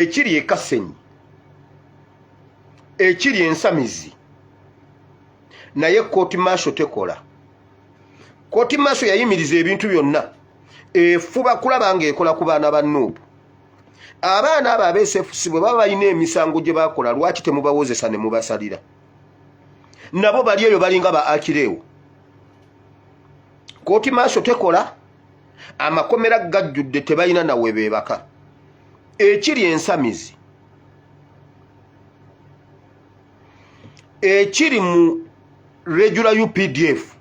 ekiri ekasenyi ekiri ensamizi naye kooti maasho tekola. Kooti maasho yayimiriza ebintu byonna efuba kulaba ng'ekola ku baana ba Nuupu. Abaana abo ab'SFC bwe baba balina emisango gye bakola lwaki temubawozesa ne mubasalira? Nabo bali eyo balinga ba Akireewo. Kooti maasho tekola, amakomera gajjudde tebalina nawe beebaka. Ekiri ensamizi ekiri mu regular UPDF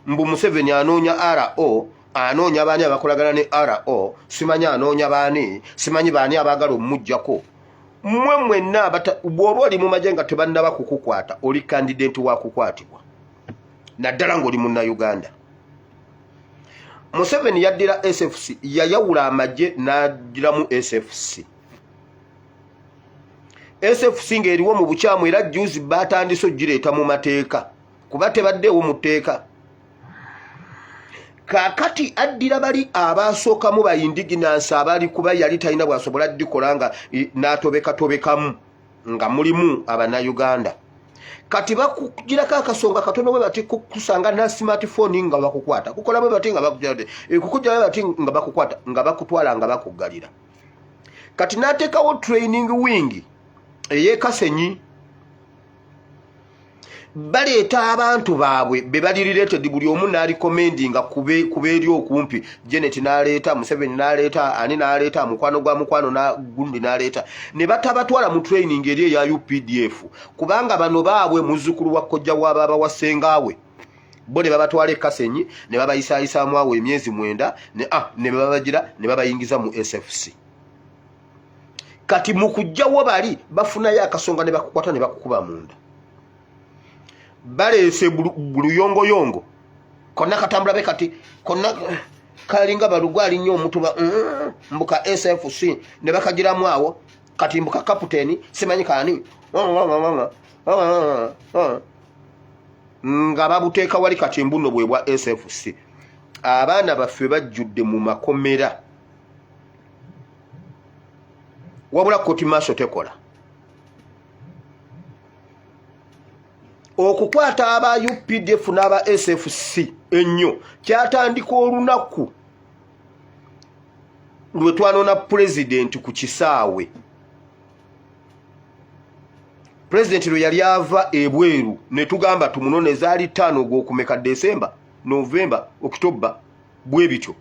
mbu Museveni anoonya RO, anoonya baani abakolagana ne RO, simanyi anoonya baani, simanyi baani abaagala omujjako. Mmwe mwenna bw'oba oli mu magye nga tebannaba kukukwata oli kandidenti wa kukwatibwa naddala ng'oli Munnayuganda. Museveni yaddira SFC, yayawula amagye n'addiramu SFC. SFC ng'eriwo mu bukyamu era juzi batandise ogireeta mu mateeka kuba tebaddeewo mu tteeka. Kaakati addira bali abaasookamu ba indigenous abali kuba yali talina bwasobola ddikola nga n'atobekatobekamu nga mulimu Abannayuganda. Kati bakugirako akasonga katono bwe bati kusanga na smartphone nga bakukwata, kukola bwe bati nga bakujjade, kukujja bwe bati nga bakukwata, nga bakutwala nga bakuggalira. Kati n'ateekawo training wing ey'ekasenyi baleeta abantu baabwe be bali related buli omu n'alikomendinga kubeeri okumpi. Janet n'aleeta, Museveni n'aleeta, ani n'aleeta, mukwano gwa mukwano na gundi n'aleeta, ne batabatwala mu training eri eya UPDF kubanga bano baabwe muzzukulu wa kkojja w'ababa wasengaawe bo ne babatwala ekasenyi ne babayisaayisaamu awo emyezi 9 ne babagira ne babayingiza mu SFC. Kati mu kujjawo bali bafunayo akasonga ne bakukwata ne bakukuba munda. Baleese buluyongoyongo konna katambula be kati konna kalinga balugwali nnyo omutuba mbuka SFC ne bakagiramu awo kati mbuka kaputeni simanyi kaani nga babuteeka wali kati mbuno bwe bwa SFC. Abaana baffe bajjudde mu makomera wabula kooti maasho tekola. Okukwata aba UPDF n'aba SFC ennyo kyatandika olunaku lwe twanona pulezidenti ku kisaawe. Pulezidenti lwe yali ava ebweru ne tugamba tumunone zaali 5 ogw'okumeka Desemba, Novemba, Okitoba bwe bityo.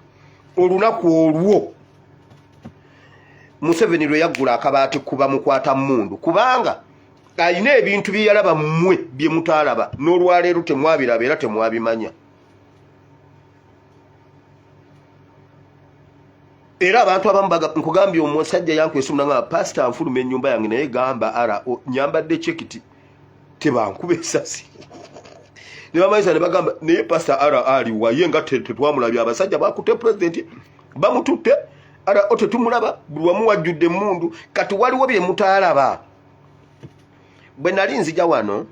Olunaku olwo Museveni lwe yaggula akabaati kuba mukwata mmundu kubanga ayina ebintu bye yalaba mmwe bye mutaalaba n'olwaleero temwabiraba era temwabimanya. Era abantu abamu nkugambye omusajja yankwesumula nga pasita nfuluma ennyumba yange naye gamba RO nyambadde chekiti tebankuba esasi. Ne bamayisa ne bagamba naye pasita RO aliwa ye nga tetwamulabye abasajja bakutte pulezidenti bamututte RO tetumulaba buli wamu wajjudde emmundu kati waliwo bye mutaalaba. Bwe nali nzija wano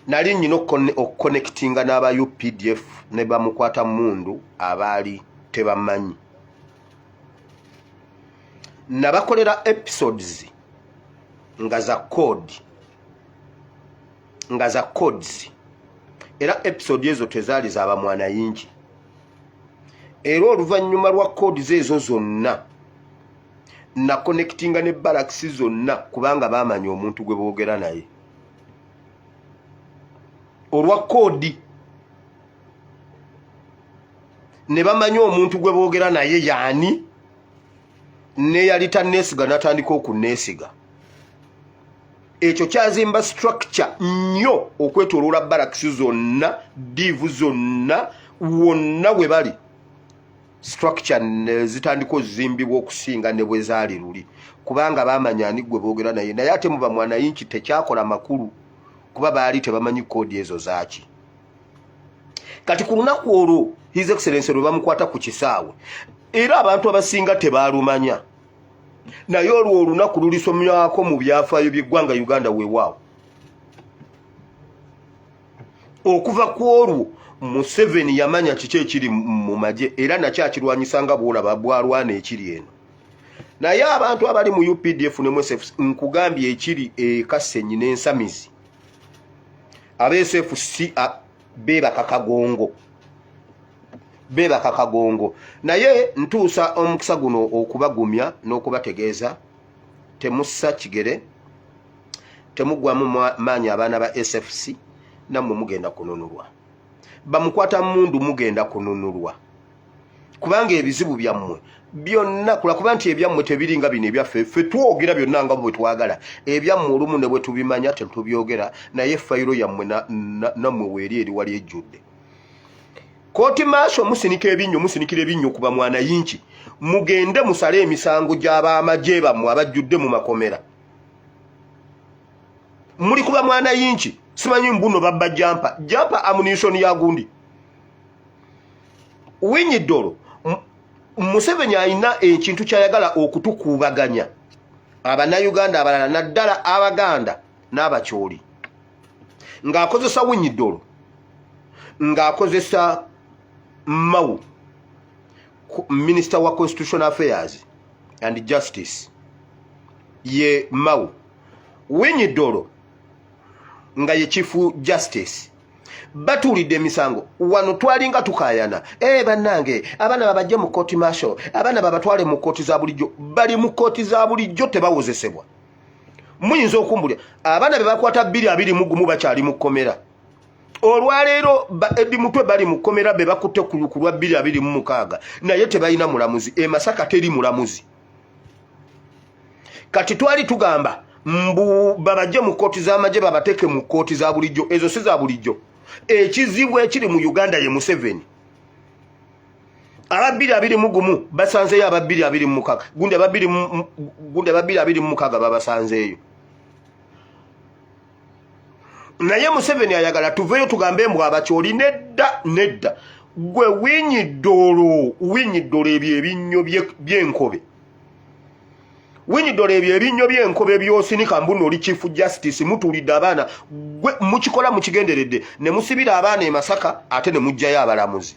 nali nnyina okuconnectinga n'aba UPDF ne bamukwata mmundu abaali tebamanyi. Nabakolera episodes nga za codes era episode ezo tezaali za bamwana yingi. Era oluvannyuma lwa codes ezo zonna na connectinga ne barracks zonna kubanga bamanyi omuntu gwe boogera naye. Olwa kodi ne bamanyi omuntu gwe boogera naye yaani ne yali tanneesiga n'atandika okuneesiga. Ekyo kyazimba structure nnyo okwetooloola barracks zonna, divu zonna, wonna we bali. Structure zitandika ozimbibwa okusinga ne bwe zaali luli kubanga bamanya ani gwe boogera naye naye ate muba mwana yinki tekyakola makulu kuba baali tebamanyi kodi ezo zaaki. Kati ku lunaku olwo His Excellency lwe bamukwata ku kisaawe era abantu abasinga tebaalumanya naye olwo olunaku lulisomyako mu byafaayo by'eggwanga Uganda weewaawo. Okuva ku olwo Museveni yamanya kiki ekiri mu magye era nakyo akirwanyisa nga bw'olaba bwalwana ekiri eno. naye abantu abali mu UPDF ne MSF nkugambye ekiri Kassenyi n'ensamizi abSFC beba kakagongo naye ntuusa omukisa guno okubagumya n'okubategeeza temussa kigere temugwamu maanyi abaana ba SFC nammwe mugenda kununulwa bamukwata mundu mugenda kununulwa kubanga ebizibu byammwe byonna kulakuba nti ebyammwe tebiringa bino ebyaffe ffe twogera byonna nga bwe twagala ebyammwe olumu ne bwe tubimanya tetubyogera naye fayiro yammwe nammwe weeri eri wali ejjudde kooti maaso musinikira ebinnyo kuba mwana yinki mugende musale emisango gy'abaamagye bammwe abajjudde mu makomera muli kuba mwana yinki simanyi mbuno babba jampa ammunition ya gundi Winyidolo Museveni alina ekintu kyayagala okutukubaganya Abannayuganda abalala naddala Abaganda n'Abakyoli ng'akozesa Winyidolo ng'akozesa Mau Minister wa Constitutional Affairs and Justice ye Mau Winyidolo nga ye Chief Justice batulidde emisango wano twalinga tukayana bannange abana babajje mu court martial abana babatwale mu kooti za bulijjo bali mu kooti za bulijjo tebawozesebwa muyinza okumbulya abana be bakwata 221 bakyali mu komera olwaleero Eddi Mutwe bali mu komera be bakutte ku lwa 226 naye tebalina mulamuzi Masaka teri mulamuzi kati twali tugamba mbu babajje mu kooti z'amagye babateeke mu kooti za bulijjo ezo si za bulijjo ekizibu ekiri mu Uganda ye Museveni aba 221 basanzeyo aba 226 gundi aba 226 babasanzeyo naye Museveni ayagala tuveyo tugambe mbu Abakyoli nedda gwe Winyidolo ebyo ebinnyo by'enkobe Winyidolo ebyo ebinnyo by'enkobe byosinika mbuno oli Chief Justice mutulidde abaana gwe mukikola mukigenderedde ne musibira abaana Masaka ate ne mujjayo abalamuzi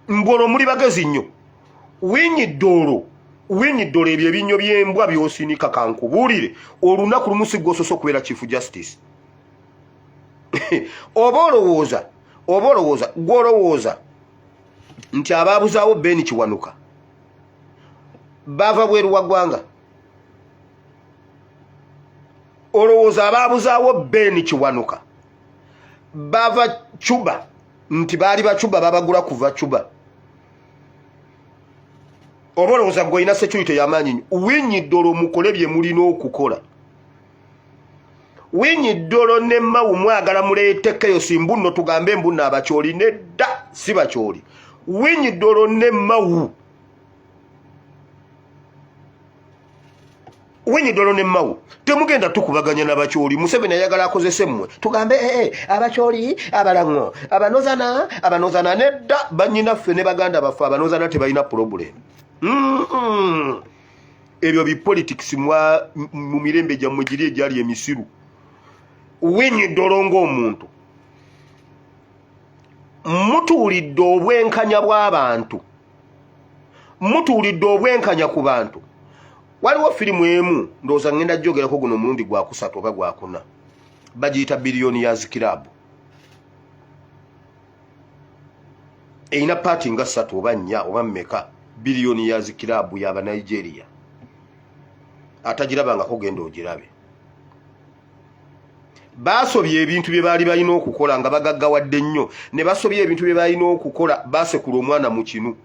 mbono muri bagezi nnyo Winyidolo ebyo ebinnyo by'embwa byosinika kankubulire olunaku lumusigososo okubeera Chief Justice oba olowooza nti ababuzaawo Ben Kiwanuka bava bweru wa ggwanga olowooza ababuzaawo Ben Kiwanuka bava Cuba nti baali bacuba babagula kuva Cuba oba olowooza gwe olina security y'amaanyi nnyo Winyidolo mukole bye mulina okukola Winyidolo ne Mau mwagala muleetekeyo simbuno tugambe mbuno Abakyoli nedda si Bakyoli Winyidolo ne Mau temugenda tukubaganya n'Abakyoli Museveni ayagala akozese mmwe tugambe Abakyoli abalango abanozana nedda bannyinaffe ne baganda baffe abanozana tebalina problem ebyo bipolitics mu mirembe gyammwe giri egyali emisiru Winyidolo ng'omuntu mutuulidde obwenkanya bw'abantu mutuulidde obwenkanya ku bantu waliwo firimu emu ndowooza ngenda gyogerako guno omulundi gwa 3 oba gwa 4 bagiyita Billionaires Club eyina paati nga 3 oba 4 oba mmeka Billionaires Club y'aba Nigeria atagirabangako genda ogirabe basobye ebintu bye baali balina okukola nga bagaggawadde nnyo ne basobye ebintu bye balina okukola basekula omwana mu kinu